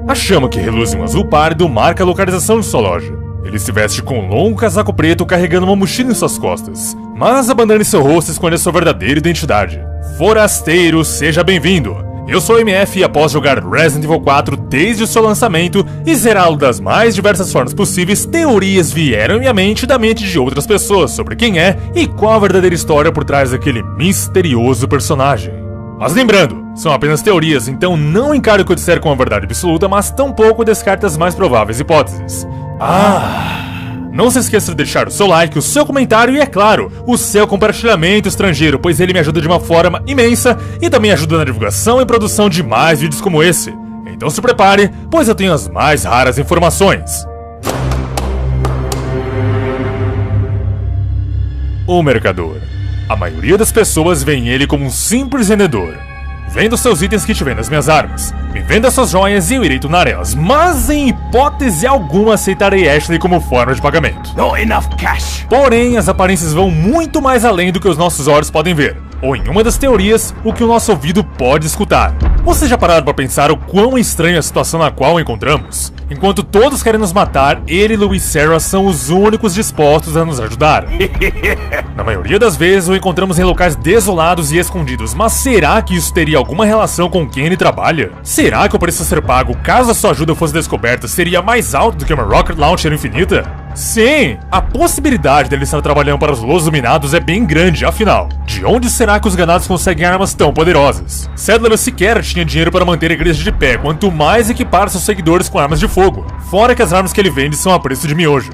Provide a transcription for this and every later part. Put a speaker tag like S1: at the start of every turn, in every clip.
S1: A chama que reluz em um azul pálido marca a localização de sua loja. Ele se veste com um longo casaco preto carregando uma mochila em suas costas, mas a bandana em seu rosto esconde a sua verdadeira identidade. Forasteiro, seja bem-vindo! Eu sou o MF e após jogar Resident Evil 4 desde o seu lançamento e zerá-lo das mais diversas formas possíveis, teorias vieram em minha mente da mente de outras pessoas sobre quem é e qual a verdadeira história por trás daquele misterioso personagem. Mas lembrando, são apenas teorias, então não encare o que eu disser com a verdade absoluta, mas tampouco descarte as mais prováveis hipóteses. Não se esqueça de deixar o seu like, o seu comentário e, é claro, o seu compartilhamento estrangeiro, pois ele me ajuda de uma forma imensa e também ajuda na divulgação e produção de mais vídeos como esse. Então se prepare, pois eu tenho as mais raras informações. O mercador. A maioria das pessoas vê ele como um simples vendedor. Venda os seus itens que te vendo as minhas armas. Me venda suas joias e eu irei tunar elas. Mas em hipótese alguma aceitarei Ashley como forma de pagamento.
S2: Not enough cash.
S1: Porém, as aparências vão muito mais além do que os nossos olhos podem ver. Ou em uma das teorias, o que o nosso ouvido pode escutar. Você já pararam para pensar o quão estranha a situação na qual o encontramos? Enquanto todos querem nos matar, ele e Louis Serra são os únicos dispostos a nos ajudar. Na maioria das vezes, o encontramos em locais desolados e escondidos, mas será que isso teria alguma relação com quem ele trabalha? Será que o preço a ser pago caso a sua ajuda fosse descoberta seria mais alto do que uma Rocket Launcher infinita? Sim, a possibilidade dele estar trabalhando para os Los Dominados é bem grande, afinal. De onde será que os ganados conseguem armas tão poderosas? Sadler sequer tinha dinheiro para manter a igreja de pé, quanto mais equipar seus seguidores com armas de fogo. Fora que as armas que ele vende são a preço de miojo.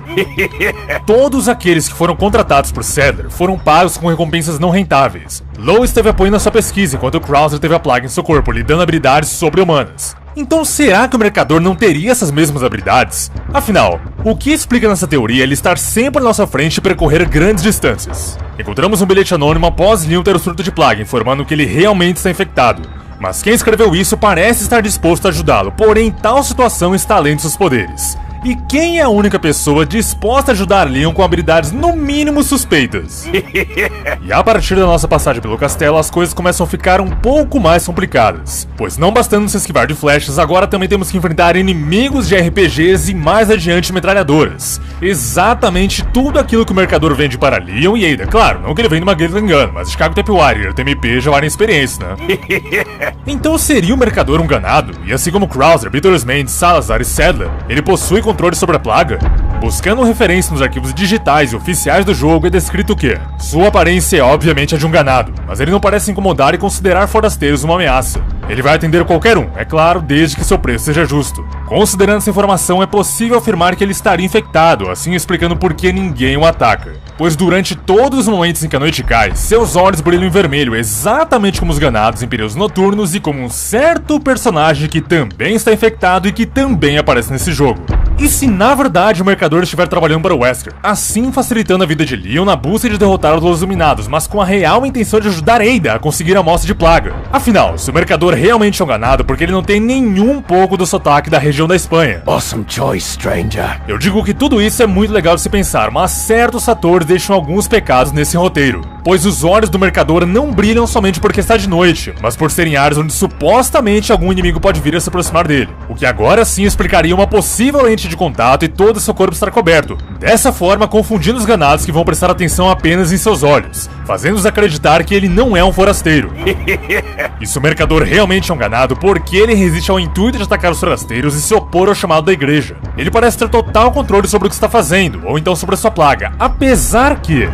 S1: Todos aqueles que foram contratados por Sadler foram pagos com recompensas não rentáveis. Lois teve apoio na sua pesquisa, enquanto Krauser teve a plaga em seu corpo, lhe dando habilidades sobre-humanas. Então será que o mercador não teria essas mesmas habilidades? Afinal, o que explica nessa teoria ele estar sempre à nossa frente e percorrer grandes distâncias? Encontramos um bilhete anônimo após Leon ter o surto de plaga, informando que ele realmente está infectado. Mas quem escreveu isso parece estar disposto a ajudá-lo, porém tal situação está além de seus poderes. E quem é a única pessoa disposta a ajudar Leon com habilidades no mínimo suspeitas? E a partir da nossa passagem pelo castelo, as coisas começam a ficar um pouco mais complicadas. Pois não bastando se esquivar de flechas, agora também temos que enfrentar inimigos de RPGs e mais adiante metralhadoras. Exatamente tudo aquilo que o mercador vende para Leon e Ada. Claro, não que ele vende uma Gatling Gun, mas Chicago Tape Warrior, TMP já valem experiência, né? Então seria o mercador um ganado? E assim como Krauser, Beatles Mendes, Salazar e Sadler, ele possui controle sobre a plaga? Buscando referência nos arquivos digitais e oficiais do jogo é descrito que sua aparência é obviamente a de um ganado, mas ele não parece incomodar e considerar forasteiros uma ameaça. Ele vai atender qualquer um, é claro, desde que seu preço seja justo. Considerando essa informação, é possível afirmar que ele estaria infectado, assim explicando por que ninguém o ataca. Pois durante todos os momentos em que a noite cai, seus olhos brilham em vermelho, exatamente como os ganados em períodos noturnos e como um certo personagem que também está infectado e que também aparece nesse jogo. E se na verdade o mercador estiver trabalhando para o Wesker, assim facilitando a vida de Leon na busca de derrotar os Los Dominados, mas com a real intenção de ajudar Ada a conseguir a amostra de plaga? Afinal, se o mercador realmente é um ganado, porque ele não tem nenhum pouco do sotaque da região da Espanha?
S2: Awesome choice, stranger.
S1: Eu digo que tudo isso é muito legal de se pensar, mas certos fatores deixam alguns pecados nesse roteiro. Pois os olhos do mercador não brilham somente porque está de noite, mas por serem áreas onde supostamente algum inimigo pode vir a se aproximar dele. O que agora sim explicaria uma possível lente de contato e todo seu corpo estar coberto. Dessa forma, confundindo os ganados que vão prestar atenção apenas em seus olhos, fazendo-os acreditar que ele não é um forasteiro. E se o mercador realmente é um ganado, por que ele resiste ao intuito de atacar os forasteiros e se opor ao chamado da igreja? Ele parece ter total controle sobre o que está fazendo, ou então sobre a sua plaga, apesar que...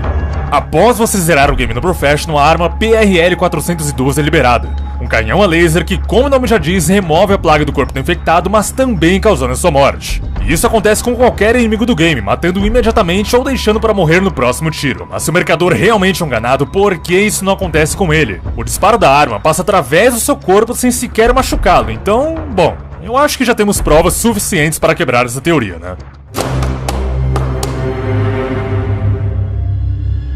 S1: Após você zerar o game no Professional, a arma PRL-412 é liberada. Um canhão a laser que, como o nome já diz, remove a plaga do corpo do infectado, mas também causando a sua morte. E isso acontece com qualquer inimigo do game, matando-o imediatamente ou deixando para morrer no próximo tiro. Mas se o mercador realmente é um ganado, por que isso não acontece com ele? O disparo da arma passa através do seu corpo sem sequer machucá-lo, então, bom, eu acho que já temos provas suficientes para quebrar essa teoria, né?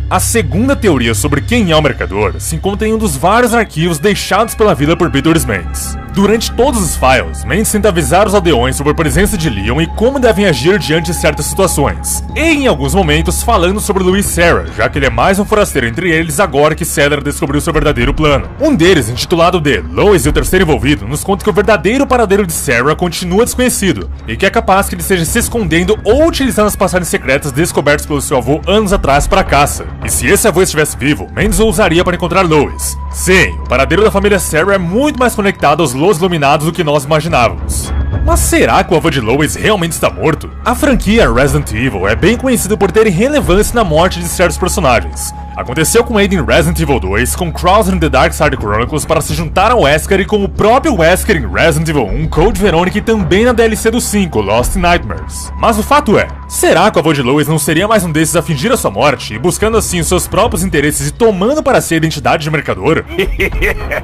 S1: A segunda teoria sobre quem é o mercador se encontra em um dos vários arquivos deixados pela vila por Peter Mendes. Durante todos os files, Mendes tenta avisar os aldeões sobre a presença de Leon e como devem agir diante de certas situações, e em alguns momentos falando sobre Louis e Sarah, já que ele é mais um forasteiro entre eles agora que Cedra descobriu seu verdadeiro plano. Um deles, intitulado de Louis e o terceiro envolvido, nos conta que o verdadeiro paradeiro de Sarah continua desconhecido, e que é capaz que ele esteja se escondendo ou utilizando as passagens secretas descobertas pelo seu avô anos atrás para a caça. E se esse avô estivesse vivo, Mendes o usaria para encontrar Louis. Sim, o paradeiro da família Sarah é muito mais conectado aos Los Iluminados do que nós imaginávamos. Mas será que o avô de Louis realmente está morto? A franquia Resident Evil é bem conhecida por ter relevância na morte de certos personagens. Aconteceu com Aiden em Resident Evil 2, com Krauser em The Dark Side Chronicles para se juntar ao Wesker e com o próprio Wesker em Resident Evil 1 Code Veronica e também na DLC do 5, Lost in Nightmares. Mas o fato é, será que o avô de Louis não seria mais um desses a fingir a sua morte e buscando assim os seus próprios interesses e tomando para si a identidade de mercador?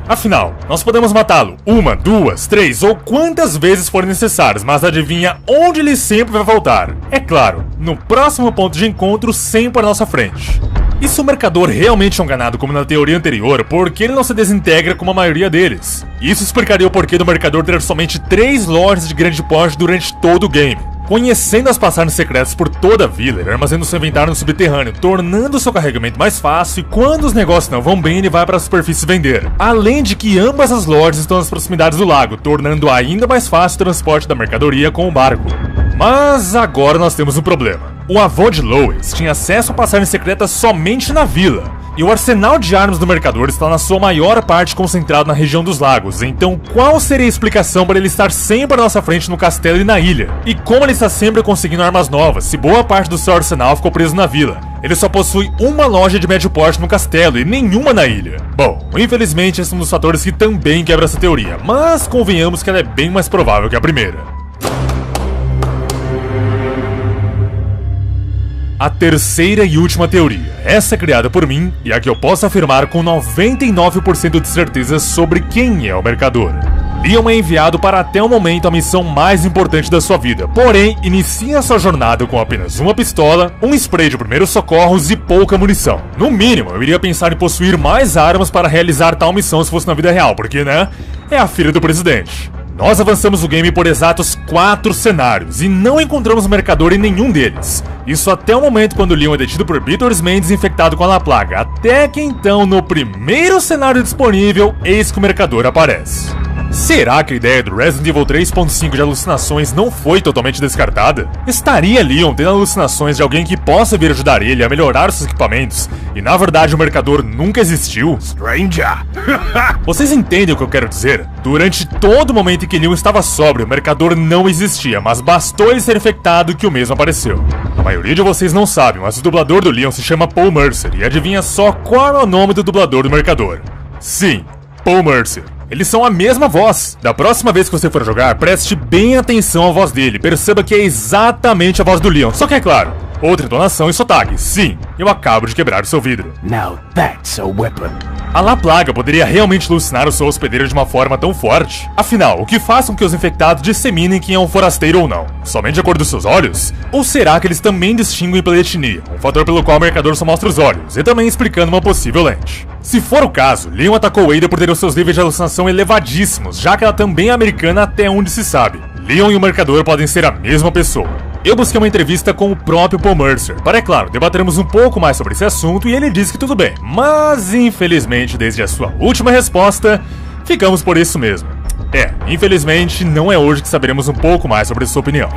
S1: Afinal, nós podemos matá-lo 1, 2, 3 ou quantas vezes forem necessárias, mas adivinha onde ele sempre vai voltar? É claro, no próximo ponto de encontro sempre à nossa frente. E se o mercador realmente é um ganado como na teoria anterior, por que ele não se desintegra como a maioria deles? Isso explicaria o porquê do mercador ter somente 3 lojas de grande porte durante todo o game. Conhecendo as passagens secretas por toda a vila, ele armazena seu inventário no subterrâneo, tornando seu carregamento mais fácil e quando os negócios não vão bem, ele vai para a superfície vender. Além de que ambas as lojas estão nas proximidades do lago, tornando ainda mais fácil o transporte da mercadoria com o barco. Mas agora nós temos um problema. O avô de Louis tinha acesso a passagens secretas somente na vila, e o arsenal de armas do mercador está na sua maior parte concentrado na região dos lagos, então qual seria a explicação para ele estar sempre à nossa frente no castelo e na ilha? E como ele está sempre conseguindo armas novas, se boa parte do seu arsenal ficou preso na vila? Ele só possui uma loja de médio porte no castelo e nenhuma na ilha. Bom, infelizmente esse é um dos fatores que também quebra essa teoria, mas convenhamos que ela é bem mais provável que a primeira. A terceira e última teoria, essa é criada por mim e a que eu posso afirmar com 99% de certeza sobre quem é o mercador. Leon é enviado para até o momento a missão mais importante da sua vida, porém inicia sua jornada com apenas uma pistola, um spray de primeiros socorros e pouca munição. No mínimo, eu iria pensar em possuir mais armas para realizar tal missão se fosse na vida real, porque, né, é a filha do presidente. Nós avançamos o game por exatos 4 cenários e não encontramos o mercador em nenhum deles. Isso até o momento quando Leon é detido por Beatrice Mendes infectado com a La Plaga, até que então no primeiro cenário disponível, eis que o mercador aparece. Será que a ideia do Resident Evil 3.5 de alucinações não foi totalmente descartada? Estaria Leon tendo alucinações de alguém que possa vir ajudar ele a melhorar seus equipamentos e na verdade o mercador nunca existiu?
S2: Stranger!
S1: Vocês entendem o que eu quero dizer? Durante todo o momento em que Leon estava sóbrio, o mercador não existia, mas bastou ele ser infectado que o mesmo apareceu. A maioria de vocês não sabe, mas o dublador do Leon se chama Paul Mercer e adivinha só qual é o nome do dublador do mercador? Sim, Paul Mercer. Eles são a mesma voz. Da próxima vez que você for jogar, preste bem atenção à voz dele. Perceba que é exatamente a voz do Leon. Só que é claro, outra entonação e sotaque. Sim, eu acabo de quebrar o seu vidro.
S2: Now that's a weapon.
S1: A La Plaga poderia realmente alucinar o seu hospedeiro de uma forma tão forte? Afinal, o que faz com que os infectados disseminem quem é um forasteiro ou não? Somente a cor dos seus olhos? Ou será que eles também distinguem pela etnia, um fator pelo qual o mercador só mostra os olhos, e também explicando uma possível lente? Se for o caso, Leon atacou Ada por ter os seus níveis de alucinação elevadíssimos, já que ela também é americana até onde se sabe. Leon e o mercador podem ser a mesma pessoa. Eu busquei uma entrevista com o próprio Paul Mercer, para, é claro, debatermos um pouco mais sobre esse assunto e ele disse que tudo bem, mas infelizmente desde a sua última resposta, ficamos por isso mesmo. Infelizmente, não é hoje que saberemos um pouco mais sobre sua opinião.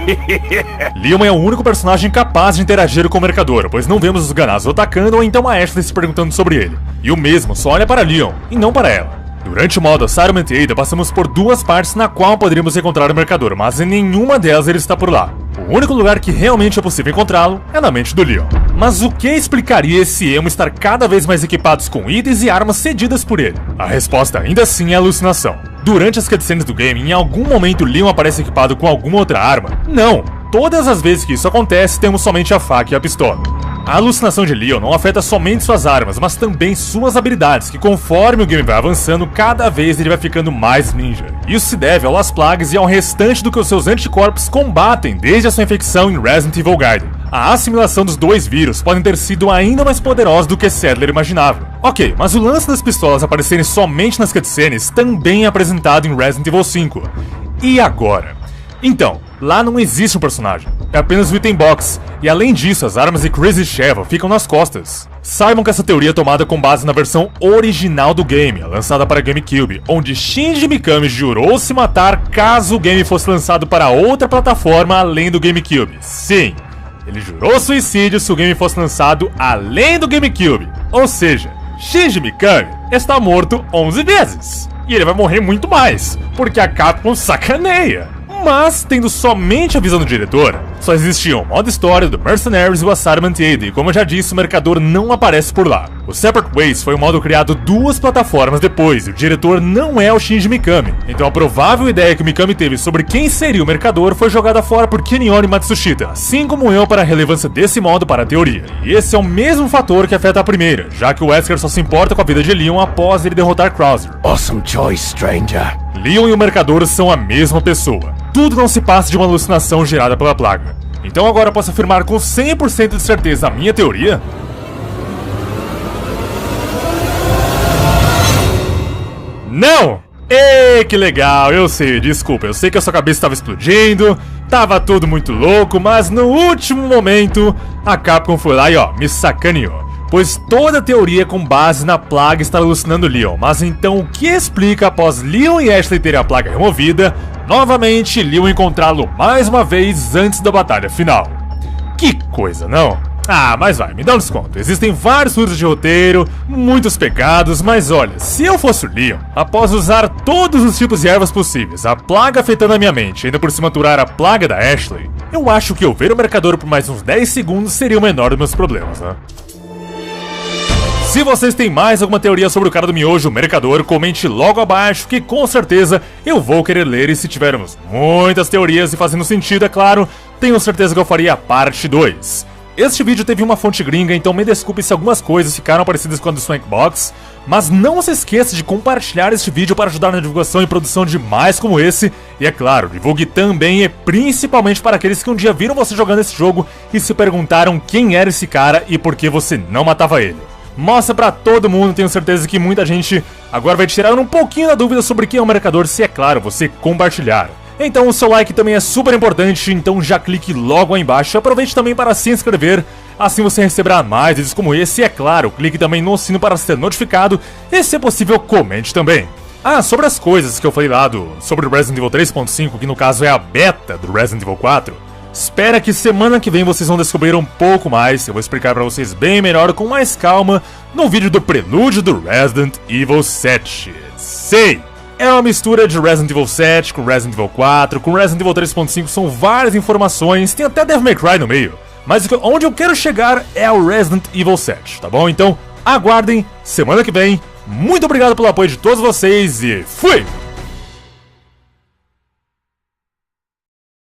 S1: Leon é o único personagem capaz de interagir com o mercador, pois não vemos os ganados o atacando ou então a Ashley se perguntando sobre ele. E o mesmo só olha para Leon, e não para ela. Durante o modo Assignment Ada, passamos por 2 partes na qual poderíamos encontrar o mercador, mas em nenhuma delas ele está por lá. O único lugar que realmente é possível encontrá-lo é na mente do Leon. Mas o que explicaria esse emo estar cada vez mais equipados com itens e armas cedidas por ele? A resposta ainda assim é alucinação. Durante as cutscenes do game, em algum momento Leon aparece equipado com alguma outra arma? Não! Todas as vezes que isso acontece, temos somente a faca e a pistola. A alucinação de Leon não afeta somente suas armas, mas também suas habilidades, que conforme o game vai avançando, cada vez ele vai ficando mais ninja. Isso se deve ao Las Plagas e ao restante do que os seus anticorpos combatem desde a sua infecção em Resident Evil Gaiden. a assimilação dos dois vírus podem ter sido ainda mais poderosa do que Sadler imaginava. Ok, mas o lance das pistolas aparecerem somente nas cutscenes também é apresentado em Resident Evil 5. E agora? Então, lá não existe um personagem, é apenas o item box, e além disso as armas de Chris e Sheva ficam nas costas. Saibam que essa teoria é tomada com base na versão original do game, lançada para GameCube, onde Shinji Mikami jurou se matar caso o game fosse lançado para outra plataforma além do GameCube. Sim, ele jurou suicídio se o game fosse lançado além do GameCube. Ou seja, Shinji Mikami está morto 11 vezes. E ele vai morrer muito mais, porque a Capcom sacaneia. Mas, tendo somente a visão do diretor, só existiam o modo história do Mercenaries e o Assignment Aid, e como eu já disse, o Mercador não aparece por lá. O Separate Ways foi um modo criado 2 plataformas depois, e o diretor não é o Shinji Mikami. Então a provável ideia que o Mikami teve sobre quem seria o Mercador foi jogada fora por Kinyori Matsushita, assim como eu para a relevância desse modo para a teoria. E esse é o mesmo fator que afeta a primeira, já que o Wesker só se importa com a vida de Leon após ele derrotar Krauser.
S2: Awesome choice, stranger.
S1: Leon e o Mercador são a mesma pessoa. Tudo não se passa de uma alucinação gerada pela plaga. Então agora posso afirmar com 100% de certeza a minha teoria? Não! Ei, que legal, eu sei, desculpa, eu sei que a sua cabeça estava explodindo, tava tudo muito louco, mas no último momento, a Capcom foi lá e me sacaneou. Pois toda a teoria é com base na plaga estar alucinando Leon, mas então o que explica após Leon e Ashley terem a plaga removida, novamente Leon encontrá-lo mais uma vez antes da batalha final. Que coisa, não? Ah, mas vai, me dá um desconto. Existem vários furos de roteiro, muitos pecados, mas olha, se eu fosse o Leon, após usar todos os tipos de ervas possíveis, a plaga afetando a minha mente, ainda por cima aturar a plaga da Ashley, eu acho que eu ver o Mercador por mais uns 10 segundos seria o menor dos meus problemas, né? Se vocês têm mais alguma teoria sobre o cara do miojo, o Mercador, comente logo abaixo que com certeza eu vou querer ler, e se tivermos muitas teorias e fazendo sentido, é claro, tenho certeza que eu faria a parte 2. Este vídeo teve uma fonte gringa, então me desculpe se algumas coisas ficaram parecidas com a do Swankbox, mas não se esqueça de compartilhar este vídeo para ajudar na divulgação e produção de mais como esse, e é claro, divulgue também e principalmente para aqueles que um dia viram você jogando esse jogo e se perguntaram quem era esse cara e por que você não matava ele. Mostra pra todo mundo, tenho certeza que muita gente agora vai tirar um pouquinho da dúvida sobre quem é o Mercador, se é claro, você compartilhar. Então o seu like também é super importante, então já clique logo aí embaixo e aproveite também para se inscrever, assim você receberá mais vídeos como esse, e é claro, clique também no sino para ser notificado e se possível comente também. Ah, sobre as coisas que eu falei lá sobre o Resident Evil 3.5, que no caso é a beta do Resident Evil 4, espera que semana que vem vocês vão descobrir um pouco mais, eu vou explicar pra vocês bem melhor, com mais calma, no vídeo do prelúdio do Resident Evil 7. Sei! É uma mistura de Resident Evil 7 com Resident Evil 4, com Resident Evil 3.5, são várias informações, tem até Devil May Cry no meio. Mas onde eu quero chegar é ao Resident Evil 7, tá bom? Então, aguardem, semana que vem. Muito obrigado pelo apoio de todos vocês e fui!